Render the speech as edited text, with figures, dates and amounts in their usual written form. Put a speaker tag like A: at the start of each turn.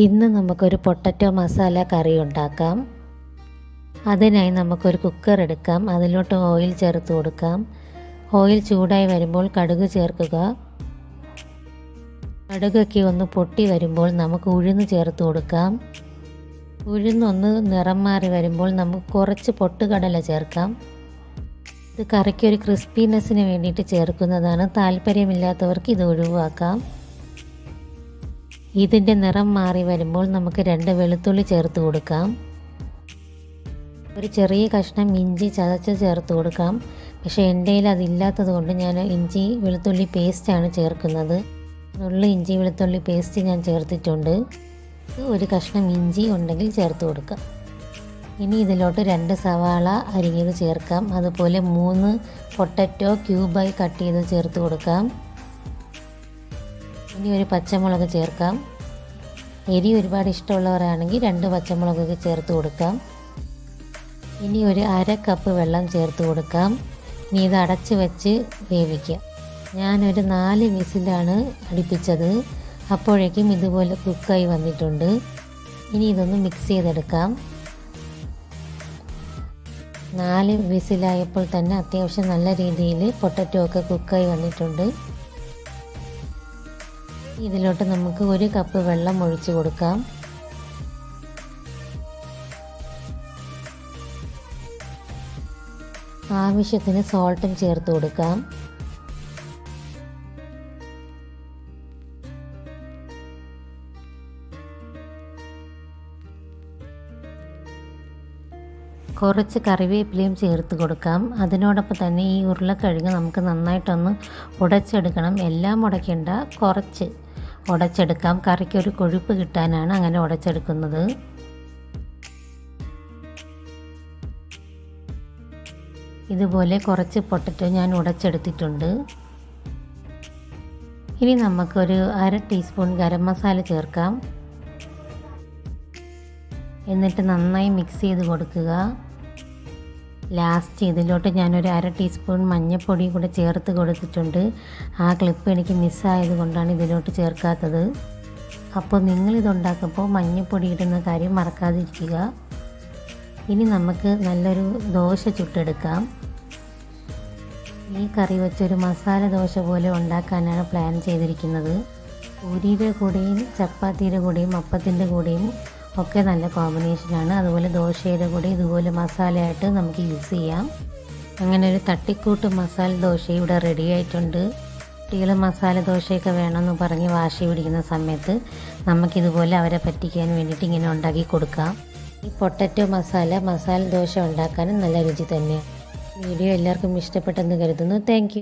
A: ഇന്ന് നമുക്കൊരു പൊട്ടറ്റോ മസാല കറി ഉണ്ടാക്കാം. അതിനായി നമുക്കൊരു കുക്കർ എടുക്കാം. അതിലോട്ട് ഓയിൽ ചേർത്ത് കൊടുക്കാം. ഓയിൽ ചൂടായി വരുമ്പോൾ കടുക് ചേർക്കുക. കടുകൊക്കെ ഒന്ന് പൊട്ടി വരുമ്പോൾ നമുക്ക് ഉഴുന്ന് ചേർത്ത് കൊടുക്കാം. ഉഴുന്നൊന്ന് നിറം മാറി വരുമ്പോൾ നമുക്ക് കുറച്ച് പൊട്ടുകടല ചേർക്കാം. ഇത് കറിക്കൊരു ക്രിസ്പിനെസ്സിന് വേണ്ടിയിട്ട് ചേർക്കുന്നതാണ്. താല്പര്യമില്ലാത്തവർക്ക് ഇത് ഒഴിവാക്കാം. ഇതിൻ്റെ നിറം മാറി വരുമ്പോൾ നമുക്ക് 2 വെളുത്തുള്ളി ചേർത്ത് കൊടുക്കാം. ഒരു ചെറിയ കഷ്ണം ഇഞ്ചി ചതച്ച് ചേർത്ത് കൊടുക്കാം. പക്ഷേ എൻ്റെ കയ്യിൽ അതില്ലാത്തത് കൊണ്ട് ഞാൻ ഇഞ്ചി വെളുത്തുള്ളി പേസ്റ്റാണ് ചേർക്കുന്നത്. നുള്ളി ഇഞ്ചി വെളുത്തുള്ളി പേസ്റ്റ് ഞാൻ ചേർത്തിട്ടുണ്ട്. ഒരു കഷ്ണം ഇഞ്ചി ഉണ്ടെങ്കിൽ ചേർത്ത് കൊടുക്കാം. ഇനി ഇതിലോട്ട് 2 സവാള അരിഞ്ഞത് ചേർക്കാം. അതുപോലെ 3 പൊട്ടറ്റോ ക്യൂബായി കട്ട് ചെയ്ത് ചേർത്ത് കൊടുക്കാം. ഇനി ഒരു പച്ചമുളക് ചേർക്കാം. എരി ഒരുപാട് ഇഷ്ടമുള്ളവരാണെങ്കിൽ 2 പച്ചമുളകൊക്കെ ചേർത്ത് കൊടുക്കാം. ഇനി ഒരു 1/2 കപ്പ് വെള്ളം ചേർത്ത് കൊടുക്കാം. ഇനി ഇത് അടച്ച് വെച്ച് വേവിക്കാം. ഞാനൊരു 4 വിസിലാണ് അടുപ്പിച്ചത്. അപ്പോഴേക്കും ഇതുപോലെ കുക്കായി വന്നിട്ടുണ്ട്. ഇനി ഇതൊന്ന് മിക്സ് ചെയ്തെടുക്കാം. 4 വിസിലായപ്പോൾ തന്നെ അത്യാവശ്യം നല്ല രീതിയിൽ പൊട്ടറ്റോ ഒക്കെ കുക്കായി വന്നിട്ടുണ്ട്. ഇതിലോട്ട് നമുക്ക് 1 കപ്പ് വെള്ളം ഒഴിച്ച് കൊടുക്കാം. ആവശ്യത്തിന് സോൾട്ടും ചേർത്ത് കൊടുക്കാം. കുറച്ച് കറിവേപ്പിലയും ചേർത്ത് കൊടുക്കാം. അതിനോടൊപ്പം തന്നെ ഈ ഉരുളക്കിഴങ്ങ് നമുക്ക് നന്നായിട്ടൊന്ന് ഉടച്ചെടുക്കണം. എല്ലാം ഉടയ്ക്കേണ്ട, കുറച്ച് ഉടച്ചെടുക്കാം. കറിക്കൊരു കൊഴുപ്പ് കിട്ടാനാണ് അങ്ങനെ ഉടച്ചെടുക്കുന്നത്. ഇതുപോലെ കുറച്ച് പൊട്ടറ്റോ ഞാൻ ഉടച്ചെടുത്തിട്ടുണ്ട്. ഇനി നമുക്കൊരു 1/2 ടീസ്പൂൺ ഗരം മസാല ചേർക്കാം. എന്നിട്ട് നന്നായി മിക്സ് ചെയ്ത് കൊടുക്കുക. ലാസ്റ്റ് ഇതിലോട്ട് ഞാനൊരു 1/2 ടീസ്പൂൺ മഞ്ഞൾപ്പൊടി കൂടെ ചേർത്ത് കൊടുത്തിട്ടുണ്ട്. ആ ക്ലിപ്പ് എനിക്ക് മിസ്സായത് കൊണ്ടാണ് ഇതിലോട്ട് ചേർക്കാത്തത്. അപ്പോൾ നിങ്ങളിതുണ്ടാക്കുമ്പോൾ മഞ്ഞൾപ്പൊടി ഇടുന്ന കാര്യം മറക്കാതിരിക്കുക. ഇനി നമുക്ക് നല്ലൊരു ദോശ ചുട്ടെടുക്കാം. ഈ കറി വെച്ചൊരു മസാല ദോശ പോലെ ഉണ്ടാക്കാനാണ് പ്ലാൻ ചെയ്തിരിക്കുന്നത്. പൂരിയുടെ കൂടെയും ചപ്പാത്തിയുടെ കൂടെയും അപ്പത്തിൻ്റെ കൂടെയും ഒക്കെ നല്ല കോമ്പിനേഷനാണ്. അതുപോലെ ദോശയുടെ കൂടെ ഇതുപോലെ മസാലയായിട്ട് നമുക്ക് യൂസ് ചെയ്യാം. അങ്ങനെ ഒരു തട്ടിക്കൂട്ട് മസാല ദോശ ഇവിടെ റെഡി ആയിട്ടുണ്ട്. കുട്ടികൾ മസാല ദോശയൊക്കെ വേണമെന്ന് പറഞ്ഞ് വാശി പിടിക്കുന്ന സമയത്ത് നമുക്കിതുപോലെ അവരെ പറ്റിക്കാൻ വേണ്ടിയിട്ട് ഇങ്ങനെ ഉണ്ടാക്കി കൊടുക്കാം. ഈ പൊട്ടറ്റോ മസാല ദോശ ഉണ്ടാക്കാനും നല്ല രുചി തന്നെയാണ്. വീഡിയോ എല്ലാവർക്കും ഇഷ്ടപ്പെട്ടെന്ന് കരുതുന്നു. Thank you.